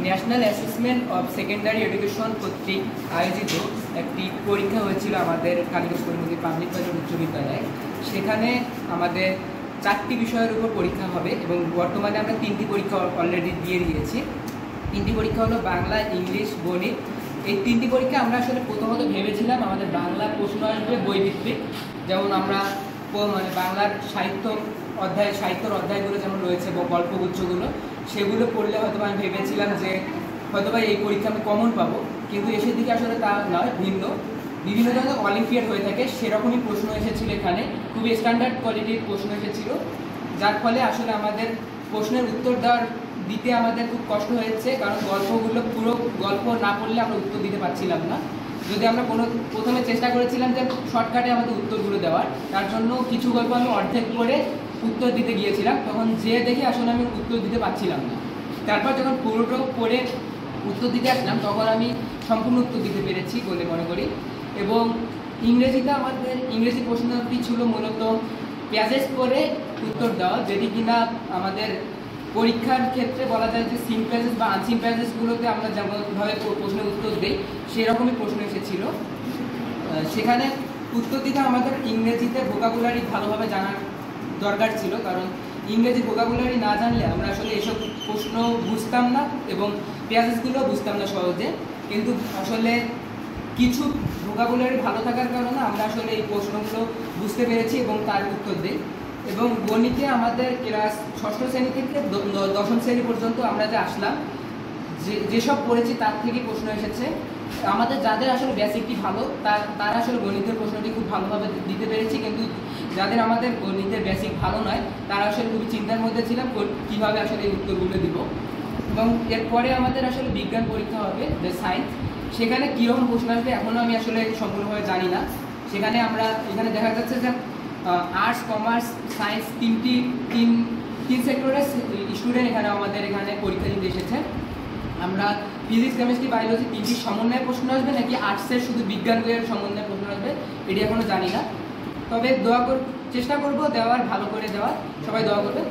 National assessment of secondary education কর্তৃক আয়োজিত একটি পরীক্ষা হয়েছিল আমাদের কালীগঞ্জ করিমগঞ্জ পাবলিক কলেজ উচ্চ বিদ্যালয়ে। সেখানে আমাদের 4টি বিষয়ের উপর পরীক্ষা হবে এবং বর্তমানে আমরা 3টি পরীক্ষা অলরেডি দিয়ে দিয়েছি। 3টি পরীক্ষা হলো বাংলা, ইংলিশ, গণিত। এই 3টি পরীক্ষা আমরা আসলে প্রথমত ভেবেছিলাম আমাদের বাংলা প্রশ্ন আসবে বইভিত্তিক, যেমন আমরা বাংলার সাহিত্যের অধ্যায়গুলো যেমন রয়েছে গল্পগুচ্ছগুলো, সেগুলো পড়লে হয়তো আমি ভেবেছিলাম যে হয়তো এই পরীক্ষা আমি কমন পাবো, কিন্তু এসে দিকে আসলে তা নয়, বিভিন্ন ধরনের অলিম্পিয়াড হয়ে থাকে সেরকমই প্রশ্ন এসেছিল। এখানে খুবই স্ট্যান্ডার্ড কোয়ালিটির প্রশ্ন এসেছিল, যার ফলে আসলে আমাদের প্রশ্নের উত্তর দিতে আমাদের খুব কষ্ট হয়েছে, কারণ গল্পগুলো পুরো গল্প না পড়লে আমরা উত্তর দিতে পারছিলাম না। যদি আমরা প্রথমে চেষ্টা করেছিলাম যে শর্টকাটে আমাদের উত্তরগুলো দেওয়ার, তার জন্য কিছু গল্প আমি অর্ধেক করে উত্তর দিতে গিয়েছিলাম, তখন যে দেখে আসলে আমি উত্তর দিতে পারছিলাম না। তারপর যখন পুরোটা পড়ে উত্তর দিতে আসলাম তখন আমি সম্পূর্ণ উত্তর দিতে পেরেছি বলে মনে করি। এবং ইংরেজিতে আমাদের ইংরেজি প্রশ্নটি ছিল মূলত প্যাসেজ করে উত্তর দেওয়া, যেটি কিনা আমাদের পরীক্ষার ক্ষেত্রে বলা যায় যে সিম প্যাসেজ বা আনসিম প্যাসেজগুলোতে আমরা যেমনভাবে প্রশ্নের উত্তর দিই সেরকমই প্রশ্ন এসেছিল। সেখানে উত্তর দিতে আমাদের ইংরেজিতে ভোকাবুলারি ভালোভাবে জানার দরকার ছিল, কারণ ইংরেজি ভোকাবুলারি না জানলে আমরা আসলে এসব প্রশ্ন বুঝতাম না এবং প্যাসেজগুলো বুঝতাম না সহজে। কিন্তু আসলে কিছু ভোকাবুলারি ভালো থাকার কারণে আমরা আসলে এই প্রশ্নগুলো বুঝতে পেরেছি এবং তার উত্তর দিই। এবং গণিতে আমাদের ক্লাস 6ষ্ঠ শ্রেণী থেকে 10ম শ্রেণী পর্যন্ত আমরা যে আসলাম, যেসব পড়েছি তার থেকে প্রশ্ন এসেছে। আমাদের যাদের আসলে বেসিকটি ভালো তারা আসলে গণিতের প্রশ্নটি খুব ভালোভাবে দিতে পেরেছি, কিন্তু যাদের আমাদের গণিতের বেসিক ভালো নয় তারা আসলে খুবই চিন্তার মধ্যে ছিলাম কীভাবে আসলে এই উত্তরগুলো দিব। এবং এরপরে আমাদের আসলে বিজ্ঞান পরীক্ষা হবে, যে সায়েন্স। সেখানে কীরকম প্রশ্ন আসবে এখনও আমি আসলে সম্পূর্ণভাবে জানি না। এখানে দেখা যাচ্ছে যে আর্টস, কমার্স, সায়েন্স তিন সেক্টরের স্টুডেন্ট আমাদের এখানে পরীক্ষা দিতে এসেছে। আমরা ফিজিক্স, কেমিস্ট্রি, বায়োলজি 3টির সমন্বয়ে প্রশ্ন আসবে নাকি আর্টসের শুধু বিজ্ঞান বইয়ের সমন্বয়ে প্রশ্ন আসবে এটি এখনও জানি না। তবে চেষ্টা করব দেওয়ার, ভালো করে দেওয়ার। সবাই দোয়া করবে।